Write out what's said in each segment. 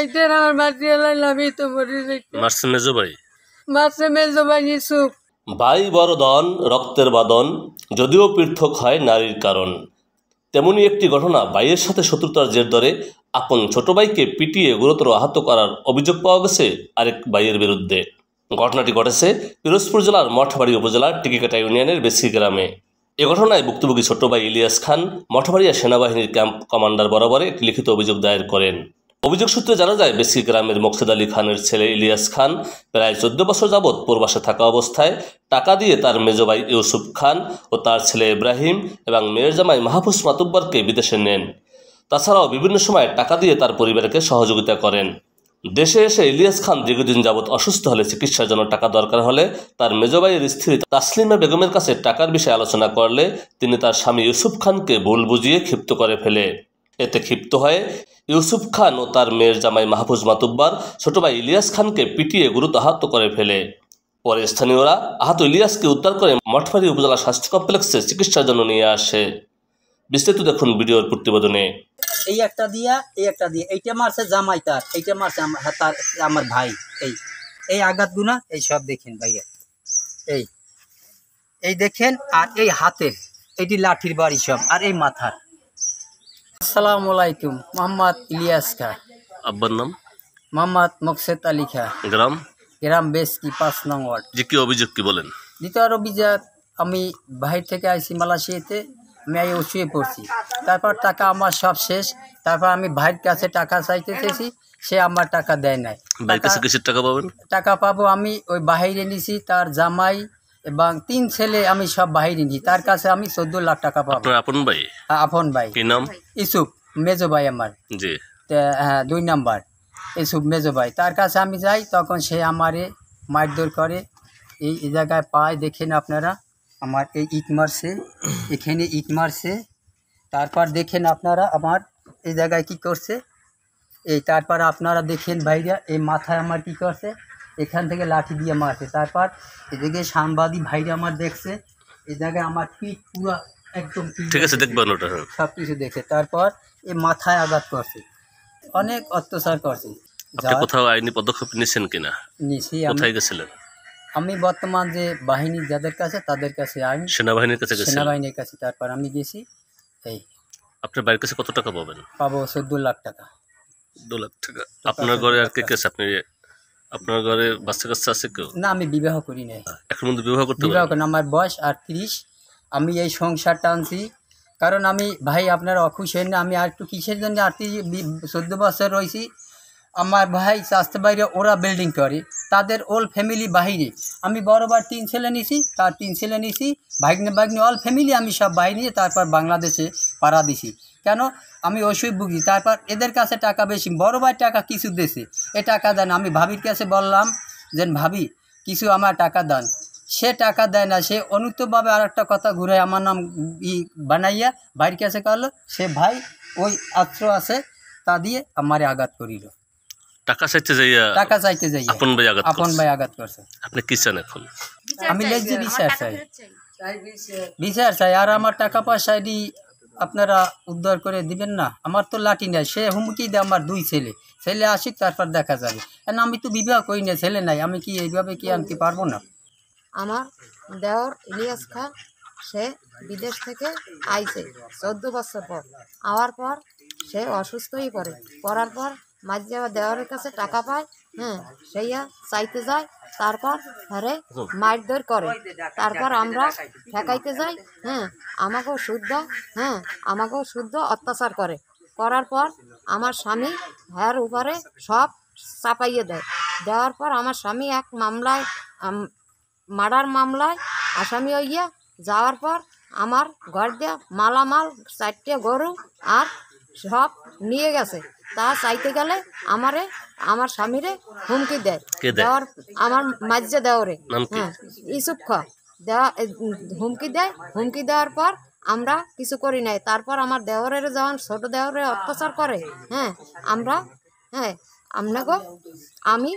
যাইতেন আমার মাটিয়ে লাইলাম তো মরে যাইতে মারছে মেজো ভাই মাসে মেজো ভাই ইসুফ ভাই বরদন রক্তের বাদন যদিও পৃথক হয় নারীর কারণ তেমনি একটি ঘটনা ভাইয়ের সাথে শত্রুতার জের ধরে আপন ছোট ভাইকে পিটিয়ে গুরুতর আহত করার অভিযোগ পাওয়া গেছে আরেক ভাইয়ের বিরুদ্ধে। ঘটনাটি ঘটেছে পিরোজপুর জেলার মঠবাড়ি উপজেলার টিকিকাটা ইউনিয়নের বেসি গ্রামে। এ ঘটনায় ভুক্তভোগী ছোট ভাই ইলিয়াস খান মঠবাড়িয়া সেনাবাহিনীর ক্যাম্প কমান্ডার বরাবরে একটি লিখিত অভিযোগ দায়ের করেন। অভিযোগ সূত্রে জানা যায় বেসি গ্রামের মোকসেদ আলী খানের ছেলে ইলিয়াস খান প্রায় 14 বছর যাবৎ প্রবাসে থাকা অবস্থায় টাকা দিয়ে তার মেজো ভাই ইউসুফ খান ও তার ছেলে ইব্রাহিম এবং মেয়ের জামাই মাহফুজ মাতুব্বরকে বিদেশে নেন। তাছাড়াও বিভিন্ন সময় টাকা দিয়ে তার পরিবারকে সহযোগিতা করেন। দেশে এসে ইলিয়াস খান দীর্ঘদিন যাবৎ অসুস্থ হলে চিকিৎসার জন্য টাকা দরকার হলে তার মেজো ভাইয়ের স্ত্রী তাসলিমা বেগমের কাছে টাকার বিষয়ে আলোচনা করলে তিনি তার স্বামী ইউসুফ খানকে ভুল বুঝিয়ে ক্ষিপ্ত করে ফেলে। এতে ক্ষিপ্ত হয়ে ইউসুফ খান ও তার মেয়ের জামাই মাহফুজ মাতুব্বর ছোট ভাই ইলিয়াস খানকে পিটিয়ে গুরুতর আহত করে ফেলে। পরে স্থানীয়রা আহত ইলিয়াসকে উদ্ধার করে মঠবাড়ি উপজেলা স্বাস্থ্য কমপ্লেক্সে চিকিৎসার জন্য নিয়ে আসে। বিস্তারিত দেখুন ভিডিওর প্রতিবেদনে। এই একটা দিয়া এইটা মারছে জামাই তার, এইটা মারছে তার আমার ভাই। এই আঘাতগুনা এই সব দেখেন ভাইয়া, এই দেখেন। আর এই হাতের এইটি লাঠির বাড়ি সব, আর এই মাথার। আসসালামু আলাইকুম। মোহাম্মদ ইলিয়াস খা। আব্বার নাম? মোহাম্মদ মোকসেদ আলী খা। গ্রাম বেসকি 5 নং ওয়ার্ড। যে কি অভিযোগ কি বলেন? দ্বিতীয় অভিযোগ, আমি বাহির থেকে আইসি মালয়েশিয়াতে, আমি শুয়ে পড়ছি। তারপর টাকা আমার সব শেষ। তারপর আমি ভাইয়ের কাছে টাকা চাইতে চেয়েছি, সে আমার টাকা দেয় নাই। টাকা পাবেন? টাকা পাবো আমি ওই বাহিরে নিছি, তার জামাই এবং 3 ছেলে আমি সব বাহিরে নিছি। তার কাছে আমি 14 লাখ টাকা পাবো। আপন ভাই? আপন ভাই। কি নাম? ইসুফ, মেজো ভাই আমার। জি হ্যাঁ, 2 নাম্বার ইসুফ মেজো ভাই। তার কাছে আমি যাই, তখন সে আমারে মারধর করে। এই জায়গায় পায় দেখেন আপনারা, আমার এই ইট মারছে, এখানে ইট মারছে। তারপর দেখেন আপনারা আমার এই জায়গায় কি করছে। তারপর আপনারা দেখেন ভাইরা, এই মাথায় আমার কি করছে, এখান থেকে লাঠি দিয়ে মারছে। তারপর এদিকে সাংবাদিক ভাইরা আমার দেখছে, এই জায়গায় আমার পিঠ পুরো একদম ঠিক আছে, দেখবেন ওটা সব কিছু দেখে। তারপর এই মাথায় আঘাত করছে, অনেক অত্যাচার করছে। কোথাও আইনি পদক্ষেপ নিয়েছেন কিনা? নিছি। কোথায় গেছিলেন? আমি বর্তমান যে বাহিনী যাদের কাছে, তাদের কাছে, আমি সেনাবাহিনীর কাছে গেছি। সেনাবাহিনীর কাছে তারপর আমি গেছি। আপনার বাড়ির কাছে কত টাকা পাবেন? পাবো 14 লাখ টাকা। 2 লাখ টাকা। আপনার ঘরে আর কে কে আছে? আপনার ঘরে বাচ্চা কাচ্চা আছে কেউ? না, আমি বিবাহ করি নাই। এখন মধ্যে বিবাহ করতে? আমার বয়স 38। আমি এই সংসারটা আনছি কারণ আমি ভাই আপনার অখুশ হন না। আমি আর একটু কিসের জন্য 14 বছর রয়েছি। আমার ভাই স্বাস্থ্য বাইরে, ওরা বিল্ডিং করে, তাদের ওল ফ্যামিলি বাহিরে। আমি বড়বার 3 ছেলে নিছি, তার 3 ছেলে নিছি, ভাগ্নে অল ফ্যামিলি আমি সব বাইরে নিয়ে তারপর বাংলাদেশে পাড়া দিছি। কেন? আমি ওষুধ ভুগি। তারপর এদের কাছে টাকা বেশি, বড় ভাই টাকা কিছু দেছে, এ টাকা দেন। আমি ভাবির কাছে বললাম যে ভাবি কিছু আমার টাকা দেন, সে টাকা দেয় না। সে অনুতভাবে আর একটা কথা ঘুরে আমার নাম বানাইয়া ভাইয়ের কাছে করলো। সে ভাই ওই অস্ত্র আছে, তা দিয়ে আমারে আঘাত করিল। টাকা চাইতে যাই আপন ভাই আঘাত করছে। আপনি কি চান এখন? আমি লেজি বিচার চাই। আর আমার টাকা পয়সা আপনারা উদ্ধার করে দিবেন না। আমার তো লাঠি নাই, সে হুমকি দেয়। আমার 2 ছেলে আসিক, তারপর দেখা যাবে। কেন আমি তো বিবাহ করি না, ছেলে নাই। আমি কি এইভাবে কি আনতে পারবো না? আমার দেওর ইলিয়াস খান, সে বিদেশ থেকে আইছে 14 বছর পর। আওয়ার পর সে অসুস্থই পড়ে। পড়ার পর মাঝে আবার দেওয়ারের কাছে টাকা পায়। সেইয়া চাইতে যায়। তারপর হরে মারধর করে। তারপর আমরা ঠেকাইতে যাই। আমাকেও শুদ্ধ অত্যাচার করে। করার পর আমার স্বামী হ্যার উপরে সব চাপাইয়ে দেয়। দেওয়ার পর আমার স্বামী এক মামলায়, মার্ডার মামলায় আসামি হইয়া যাওয়ার পর আমার ঘর দিয়ে মালামাল 4টে গরু আর সব নিয়ে গেছে। তা চাইতে গেলে আমার স্বামীরে হুমকি দেয়। দেওয়ার আমার মাঝে দেওরে ইসুফ খা দেওয়া হুমকি দেয়। হুমকি দেওয়ার পর আমরা কিছু করি নাই। তারপর আমার দেওরের যখন ছোট দেওরে অত্যাচার করে, আমি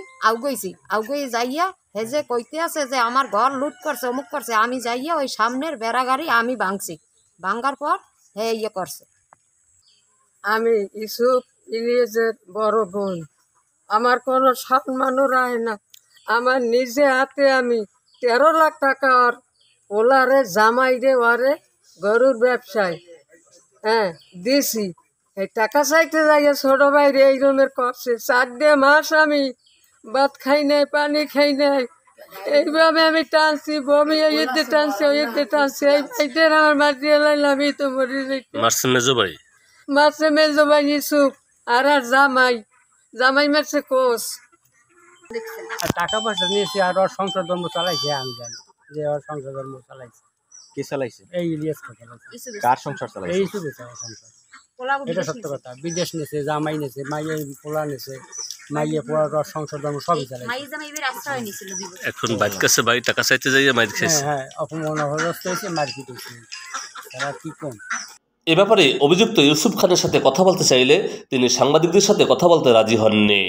আউগই যাইয়া হেজে কইতে আছে যে আমার ঘর লুট করছে, অমুক করছে। আমি যাইয়া ওই সামনের বেড়া গাড়ি আমি ভাঙছি। ভাঙার পর করছে। আমি ইউসুফ ইলিয়াসের বড় বোন। আমার কোনো সম্মানও রায় না। আমার নিজে হাতে আমি 13 লাখ টাকা আর ওলারে জামাই রে ওরে গরুর ব্যবসায় দিছি। এই টাকা চাইতে যাই ছোট ভাইরে এই রুমের করছে। 4 মাস আমি ভাত খাই নাই, পানি খাই নাই, এইভাবে আমি টানছি, বমি হইতে টানছি, হইতে টানছি। এই ভাইটার আমার মারিয়ে লাইলাম, আমি তো মরে যাইতে। মারছে মেজো ভাই? মারছে মেজো ভাই ইসুফ আর জামাই, জামাই মারছে কোচ। টাকা পয়সা নিয়েছি আর ওর সংসার ধর্ম চালাইছে, আমি জানি যে ওর সংসার ধর্ম চালাইছে। কে চালাইছে? এই ইলিয়াস চালাইছে। কার সংসার চালাইছে? এই শুধু সংসার, এটা সত্য কথা। বিদেশ নেছে, জামাই নেছে, মাইয়ে পোলা নেছে, মাইয়ে পোলার ওর সংসার ধর্ম সবই চালাইছে। এখন বাইর কাছে ভাই টাকা চাইতে যাইয়া মাইর খেয়েছে। হ্যাঁ, অপমান অপদস্থ হয়েছে, মারপিট হয়েছে। তারা কি কম। এ ব্যাপারে অভিযুক্ত ইউসুফ খানের সাথে কথা বলতে চাইলে তিনি সাংবাদিকদের সাথে কথা বলতে রাজি হননি।